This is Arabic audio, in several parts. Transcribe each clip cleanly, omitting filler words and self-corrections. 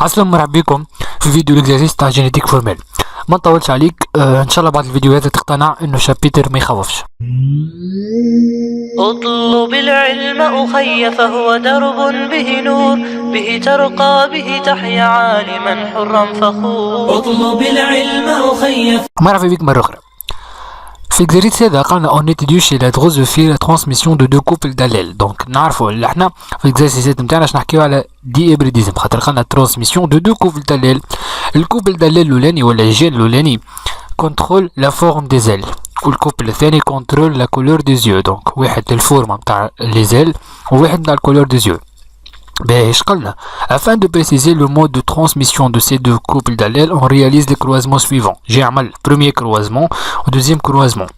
عسلامة مرحبا بكم في فيديو الاكزرسيس تاع جينيتيك فورميل. ما نطولش عليك، ان شاء الله بعد الفيديوهات تقتنع انه شابيتر ما يخوفش. اطلب العلم أخي فهو درب به نور، به ترقى به تحيا عالما حرا فخور. اطلب العلم أخي. مرحبا بك مرة أخرى. في الاكزرسيس هذا قالنا اون اتيديوش لا دروزوفيل لا ترانسميسيون دو كوبل داليل. دونك نعرفوا اللي احنا في الاكزرسيسات نتاعنا باش نحكيو على دي ابريديزم، خاطر قالنا ترانسميسيون دو كوبل داليل. الكوبل داليل الاولاني ولا الجين الاولاني كونترول لا فورم دي زيل، والكوبل الثاني كونترول لا كولور دي زيو. دونك واحد الفورمه نتاع لي زيل وواحد نتاع الكولور دي زيو. باش قلنا afin de préciser le mode de transmission de ces deux couples d'allèles, on réalise les croisements suivants. J'ai un premier croisement ou deuxième croisement.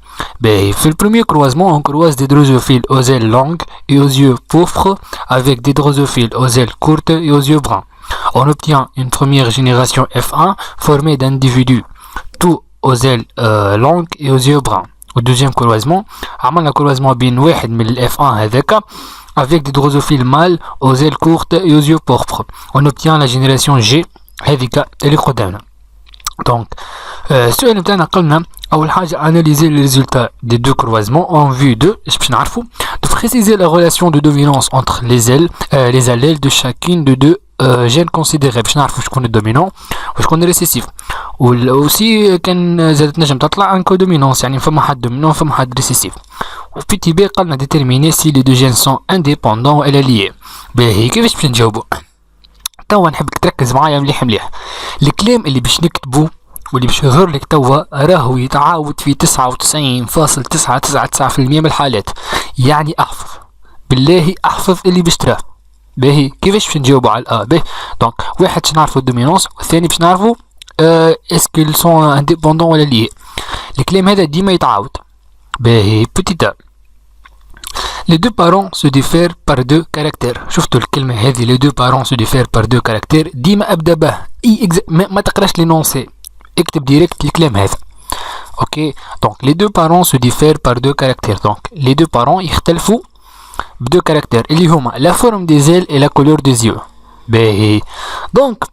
في le premier croisement, on croise des drosophiles aux ailes longues et aux yeux pourpres avec des drosophiles aux ailes courtes et aux yeux bruns. On obtient une première génération F1 formée d'individus tous aux ailes longues et aux yeux bruns. Au deuxième croisement, عملنا croisement بين واحد من ال F1 هذاك avec des drosophiles mâles aux ailes courtes et aux yeux pourpres. On obtient la génération G هذيك اللي قدامنا. Donc السؤال نتاعنا قلنا أول حاجة analyser les résultats des deux croisements en vue de باش نعرفوا de préciser la relation de dominance entre les allèles de chacune de deux gènes considérés باش نعرفوا شكون الدومينون وشكون الريسيسيف. واوسي كان زادت نجم تطلع ان كودومينونس، يعني فما حد دومينون فما حد ريسيسيف. وفي تي بي قالنا ديتيرميني سي لي دو جين سون انديبوندون ولا ليي. باهي كيفاش باش نجاوبوا؟ توا نحبك تركز معايا مليح مليح. الكلام اللي باش نكتبو واللي باش يظهر لك توا راهو يتعاود في 99.999% من الحالات، يعني احفظ بالله احفظ اللي باش تراه. باهي كيفاش باش نجاوبوا على الأ؟ باهي دونك واحد باش نعرفوا الدومينونس والثاني باش نعرفوا اسكو ils sont indépendants ولا liés. الكلام هذا ديما يتعاود. باهي petit a. Les deux parents se diffèrent par deux caractères. شفتوا الكلمة هذه les deux parents se diffèrent par deux caractères، ديما أبدأ به ما تقراش لينونسي، اكتب ديريكت الكلام هذا. اوكي دونك les deux parents se diffèrent par deux caractères. دونك les deux parents يختلفوا بدو كاركتير اللي هما لا فورم دي زيل et la couleur des yeux. باهي دونك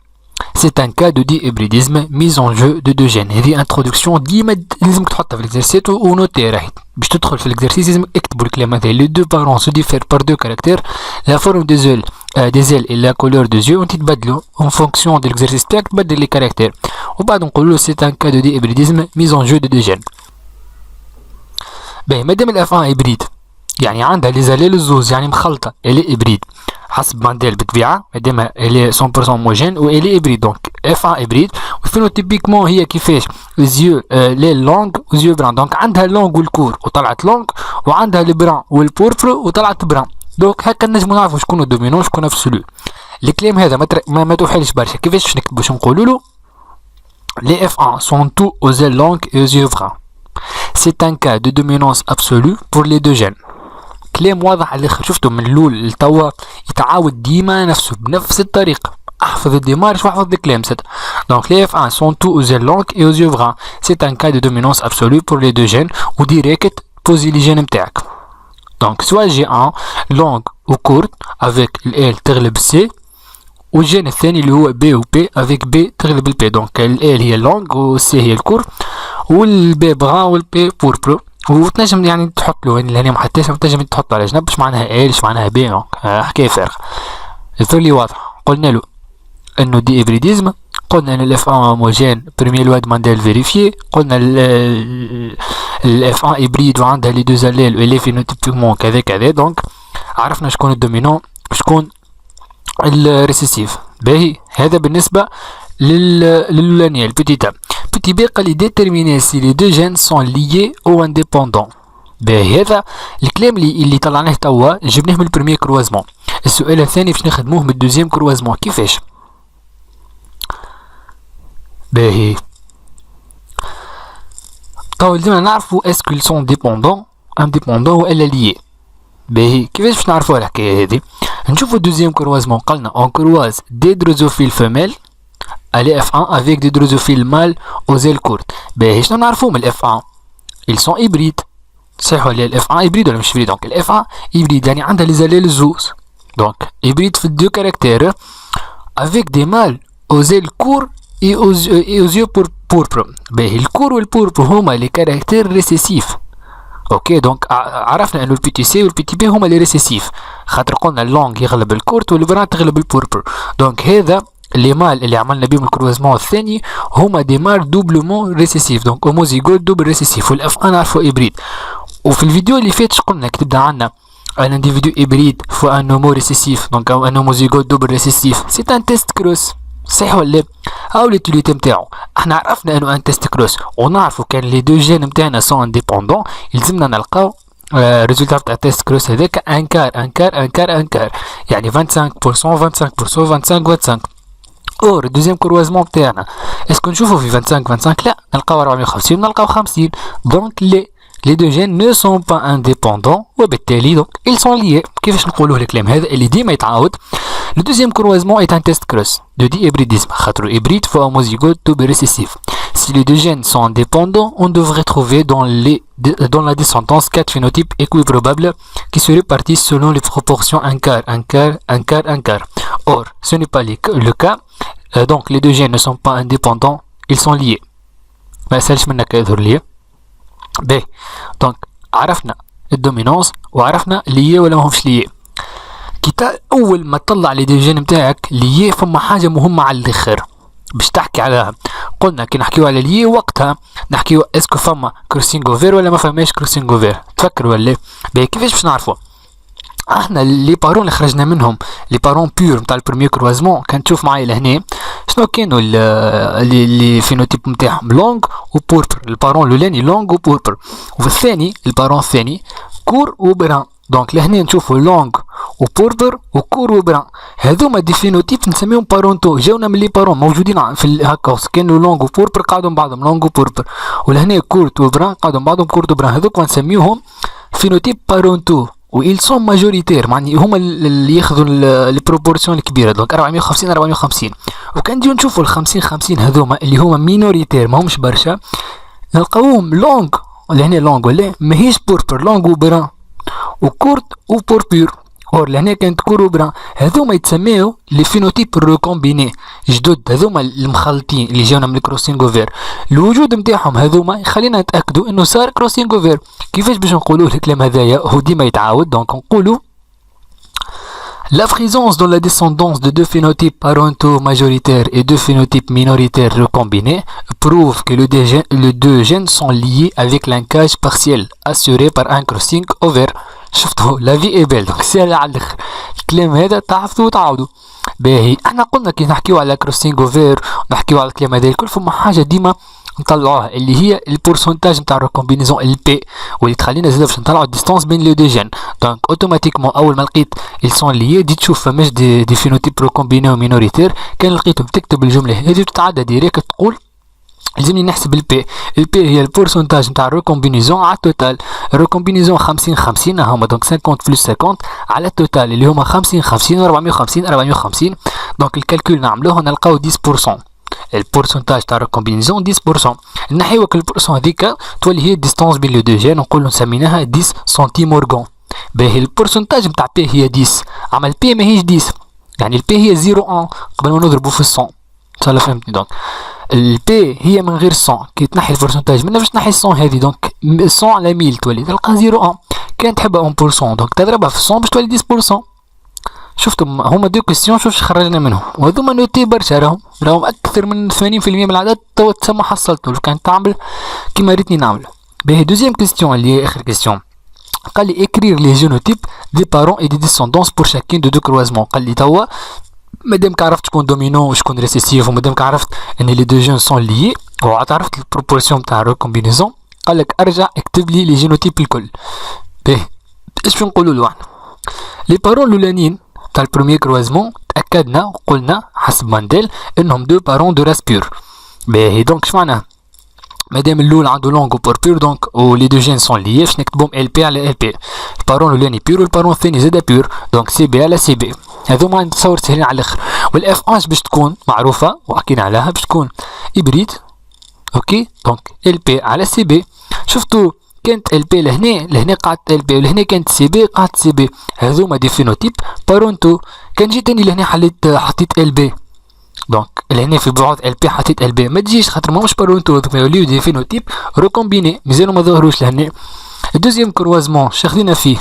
c'est un cas de dihybridisme mise en jeu de deux gènes. هذه introduction ديما لازمك تحطها في الاكزرسيس ونوتي راهي باش تدخل في الاكزرسيس لازم اكتبوا الكلام هذا les deux parents se diffèrent par deux caractères la forme des ailes et la couleur des yeux وتتبدلوا en fonction de l'exercice تاعك تبدل لي كاركتير وبعد نقولوا c'est un cas de dihybridisme mise en jeu de deux gènes. باهي مادام الاف 1 هيبريد يعني عندها لي زاليل الزوز يعني مخلطه الي هيبريد حسب مانديل بالطبيعه مادام الي 100% موجين و الي هيبريد. دونك اف 1 هيبريد وفينوتيبيكمون هي كيفاش زيو لي لونغ وزيو بران. دونك عندها لونغ والكور وطلعت لونغ وعندها البران والبوربر وطلعت بران. دونك هكا نجمو نعرفو شكون الدومينون شكون ابسولو. الكلام هذا ما توحلش برشا. كيفاش باش نكتبو؟ باش نقولوا له لي اف 1 sont tous aux ailes longues et aux yeux bruns. C'est un cas de dominance absolue pour les deux gènes. كلام واضح على الاخر. شفتوا من الاول لتوا يتعاود ديما نفسه بنفس الطريقه. احفظ الديمارش واحفظ الكلام سد. دونك les F1 sont tous aux ailes longues et aux yeux bruns. C'est un cas de dominance absolue pour les deux gènes وديريكت بوزي لي جين نتاعك. دونك سوا G1 longue و courte avec ال تغلب C والجين الثاني اللي هو B و P avec B تغلب ال P. دونك ال هي longue و C هي الكور والB brun وال P pourpre. وتنجم يعني تحط له هنا محتاج تنجم تحط على جنب باش معناها باش معناها بي. حكايه فارغه. الفرلي واضح. قلنا له انه دي هيبريديزم، قلنا ان الاف 1 هوموجين بريمير لوا دوماندي فيريفيي، قلنا الاف 1 هيبريد وعندها لي دو زاليل ولي فينوتيبيكمون كذا كذا. دونك عرفنا شكون الدومينون شكون الريسيسيف. باهي هذا بالنسبه للولانيه البيتيتا. Petit b قال لي déterminer si les deux gènes sont liés ou indépendants. باهي هذا الكلام اللي طلعناه توا جبناه من البريمير كروازمون. السؤال الثاني باش نخدموه من الدوزيام كروازمون. كيفاش؟ باهي توا لازمنا نعرفوا اسكو ils sont indépendants ولا liés. باهي كيفاش باش نعرفوا الحكايه هذه؟ نشوفوا الدوزيام كروازمون. قالنا on croise des drosophiles femelles à l'F1 avec des drosophiles mâles aux ailes courtes. باهي شنو نعرفو من الF1؟ ils sont hybrides. صحيح ولا الF1 hybride ولا مش hybride؟ دونك الF1 hybride يعني عندها لي زاليل الزوز. دونك hybride في 2 caractères avec des mâles aux ailes courtes et aux yeux pourpres. باهي الكور والبوربر هما لي كاركتير ريسيسيف. اوكي دونك عرفنا انه البي تي سي والبي تي بي هما لي ريسيسيف، خاطر قلنا اللونغ يغلب الكورت والبران تغلب البوربر. دونك هذا لي مال اللي عملنا بهم الكروزمون الثاني هما دي مال دوبلومون ريسيسيف، دونك هوموزيغوت دوبل ريسيسيف، والاف ان عرفوا ابريد. وفي الفيديو اللي فات قلنا كتبنا عندنا un individu hybride fois un homo récessif, donc un homozygote double récessif. C'est un test cross. صحيح ولا؟ هاو ليتيليتي نتاعو. احنا عرفنا انه ان تيست كروس ونعرفوا كان لي دو جين نتاعنا سون انديبوندون، يلزمنا نلقاو ريزولتا تاع التيست كروس هذاك انكار يعني 25% 25% اور الدوزيام كروازمون تاعنا اسكو نشوفو في 25 لا نلقاو 450 نلقاو 50. دونك les deux gènes ne sont pas indépendants وبالتالي donc ils sont liés. كيفاش نقولوه الكلام هذا اللي ديما يتعاود؟ Le deuxième croisement est un test cross de dihybridisme. خاطر hybride fois homozygote double récessif. Si les deux gènes sont indépendants, on devrait trouver dans la descendance 4 phénotypes équiprobables qui se répartissent selon les proportions un quart. Or, ce n'est pas le cas. Donc les deux gènes ne sont pas indépendants, ils sont liés. ما سالش منك يظهر لي. باهي دونك عرفنا الدومينونس وعرفنا ليه ولا ماهمش ليه. كي اول ما تطلع لي دي جين نتاعك ليه فما حاجه مهمه على الاخر باش تحكي عليها. قلنا كي نحكيو على ليه وقتها نحكيو اسكو فما كروسينغ اوفير ولا ما فماش كروسينغ اوفير، تفكر ولا؟ باهي كيفاش باش نعرفوا؟ احنا لي بارون اللي خرجنا منهم لي بارون بيور نتاع البريمير كروازمون كان تشوف معايا لهنا شنو كانوا لي فينوتيب نتاعهم لونغ وبوربر. البارون الاولاني لونغ وبوربر، وفي الثاني البارون الثاني كور وبران. دونك لهنا نشوفوا لونغ وبوربر وكور وبران، هذوما دي فينوتيب نسميهم بارونتو، جاونا من لي بارون موجودين في هكا كانوا لونغ وبوربر قعدوا مع بعضهم لونغ وبوربر، ولهنا كورت وبران قعدوا مع بعضهم كورت وبران، هذوك نسميوهم فينوتيب بارونتو و ils sont majoritaires، معني هما اللي ياخذوا البروبورسيون الكبيره. دونك 450 وكان نجيو نشوفوا ال 50 هذوما اللي هما مينوريتير ماهمش برشا نلقاوهم لونغ لهنا لونغ ولا ماهيش بوربر لونغ وبران وكورت وبوربور. اور لهنا كانت كور وبران، هذوما يتسميو لي فينوتيب ريكومبيني جدد، هذوما المخلطين اللي جاونا من الكروسينغ اوفير. الوجود نتاعهم هذوما يخلينا نتاكدوا انه صار كروسينغ اوفير. كيفاش باش نقولوا الكلام هذايا هو ديما يتعاود. دونك نقولوا la présence dans la descendance de deux phénotypes parentaux majoritaires et deux phénotypes minoritaires recombinés prouve que les deux gènes sont liés avec linkage partiel assuré par un crossing over. شفتوا لا في اي بيل دونك سهل على الاخر الكلام هذا تعرفوا وتعاودوا. باهي احنا قلنا كي نحكيو على كروسينغ اوفير ونحكيو على الكلام هذا الكل فما حاجه ديما نطلعوها اللي هي البورسونتاج نتاع الريكومبينيزون البي، واللي تخلينا زاده باش نطلعوا الديستانس بين لي دو جين. دونك اوتوماتيكمون اول ما لقيت ils sont liés دي تشوف فماش دي فينوتيب ريكومبيني ومينوريتير، كان لقيتهم تكتب الجمله هذه وتتعدى ديريكت تقول لازمني نحسب البي هي البورسونتاج نتاع الريكومبينيزون على التوتال. الريكومبينيزون 50 هما دونك 50 بلس 50 على التوتال اللي هما 50 450. دونك الكالكول نعملوه نلقاو 10%. البورسونتاج تاع الريكومبينيزون 10%، نحيو البورسون هذيك تولي هي الديستانس بين لو دو جين نقولوا نسميناها 10 سنتيمورغون. باهي البورسونتاج نتاع بي هي 10 اما البي ماهيش 10 يعني البي هي 0.1 قبل ما نضربو في 100 ان شاء الله فهمتني. دونك البي هي من غير 100 كي تنحي البورسونتاج منها باش تنحي 100 هذه دونك 100 على 1000 تولي تلقى 0.1 كان تحبها 1% دونك تضربها في 100 باش تولي 10%. شفتوا هما دو كيستيون شوف خرجنا منهم وهذوما نوتي برشا راهم اكثر من 80% من العدد تو تسمى حصلته لو كان تعمل كيما ريتني نعمل. باهي دوزيام كيستيون اللي هي اخر كيستيون قال لي écrire les génotypes des parents et des descendants pour chacun de deux croisements. قال لي توا مادامك عرفت شكون دومينون وشكون ريسيسيف ومادامك عرفت ان لي دو جين سون ليي وعرفت البروبورسيون تاع الريكومبينيزون قال لك ارجع اكتب لي لي جينوتيب الكل. باهي اش نقولوا له احنا لي بارون الاولانيين تاع البروميير كروازمون تاكدنا وقلنا حسب مانديل انهم دو بارون دو راس بيور. باهي دونك اش معناها مادام الاول عنده لونغ وبوربور دونك ولي دو جين سون ليي باش نكتبهم ال بي على ال بي. البارون الاولاني بيور والبارون الثاني زاده بيور دونك سي بي على سي بي. هذوما نتصور سهلين على الاخر. والاف اش باش تكون معروفه وحكينا عليها باش تكون هيبريد. اوكي دونك ال بي على سي بي. شفتوا كانت ال بي لهنا قعدت ال بي ولهنا كانت سي بي قعدت سي بي. هذوما دي فينوتيب بارونتو. كان جيت تاني لهنا حطيت ال بي دونك لهنا في بعد ال بي حطيت ال بي ما تجيش خاطر ماهوش بارونتو دوك يوليو دي فينوتيب ريكومبيني مازالو ما ظهروش لهنا. الدوزيام كروازمون شخدينا فيه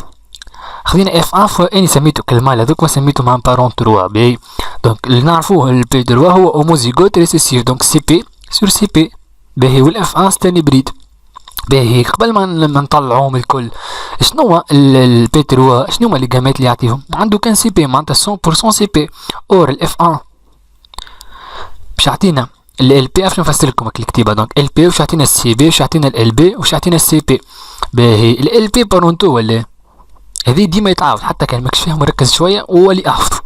خدينا اف 1 فوا اني سميتو كالمال هذوك ما سميتو مع بارون 3 باهي. دونك اللي نعرفوه البي 3 هو اوموزيغوت ريسيسيف دونك سي بي سور سي بي باهي، والاف 1 ستاني بريد باهي. قبل ما نطلعوهم الكل شنو هو البي 3 شنو هما لي جامات اللي يعطيهم عنده كان سي بي معناتها 100% سي بي اور الاف 1 باش يعطينا ال بي اف نفسر لكم الكتيبه. دونك ال بي واش يعطينا السي بي واش يعطينا ال بي واش يعطينا السي بي باهي. ال بي بارونتو ولا هذه ديما يتعاود حتى كان ماكش فاهم مركز شويه وولي احفظ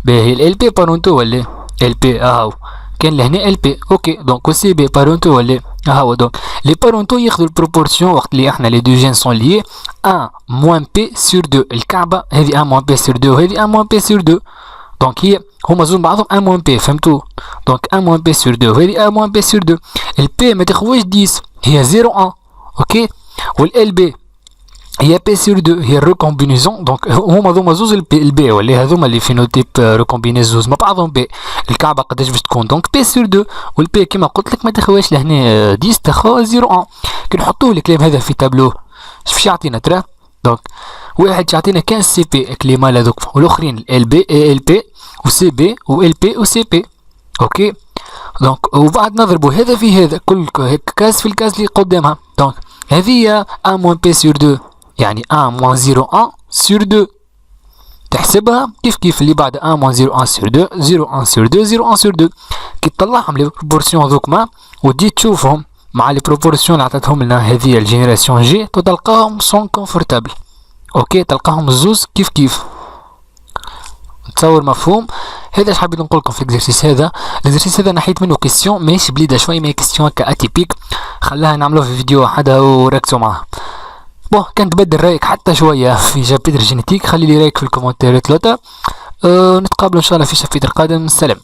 باهي. ال بي بارونتو ولا ال بي اهو كان لهنا ال بي اوكي. دونك والسي بي بارونتو ولا اهو. دونك لي بارونتو ياخذوا البروبورسيون وقت اللي احنا لي دو جين سون ليي 1 موان بي سور 2. الكعبه هذه 1 موان بي سور 2 وهذه 1 موان بي سور 2. دونك هي هما زوج بعضهم 1 موان بي فهمتوا. دونك 1 موان بي سور 2 وهذه 1 موان بي سور 2. البي ما تاخذوش 10 هي 0 1 اوكي. والال بي هي بي سور 2 هي الريكومبينيزون. دونك هما ذوما زوز البي ولا هذوما اللي فينوتيب ريكومبيني زوز مع بعضهم بي. الكعبه قداش باش تكون دونك بي سور 2 والبي كيما قلت لك ما تاخذوهاش لهنا 10 تاخذ 0 1. كي نحطوه الكلام هذا في تابلو اش يعطينا ترى. دونك واحد يعطينا كان سي بي كليما هذوك والاخرين ال بي ال بي وسي بي وال بي وسي بي اوكي. دونك وبعد نضربوا هذا في هذا كل كاس في الكاس اللي قدامها. دونك هذه 1 موان بي سور 2 يعني 1 موان 0 1 سور 2 تحسبها كيف اللي بعد 1 موان 0 1 سور 2 0 1 سور 2 0 1 سور 2. كي تطلعهم لي بروبورسيون ذوكما وتجي تشوفهم مع لي بروبورسيون اللي عطاتهم لنا هذه الجينيراسيون جي تلقاهم سون كونفورتابل اوكي. تلقاهم الزوز كيف تصور مفهوم. هذا اش حبيت نقول لكم في الاكزرسيس هذا. الاكزرسيس هذا نحيت منه كيستيون ماهيش بليده شويه مي كيستيون هكا اتيبيك خلاها نعملوه في فيديو حدا وركزوا معاه. بون كان تبدل رايك حتى شويه في شابتر جينيتيك خلي لي رايك في الكومنتات. نتقابلوا ان شاء الله في شابتر قادم. سلام.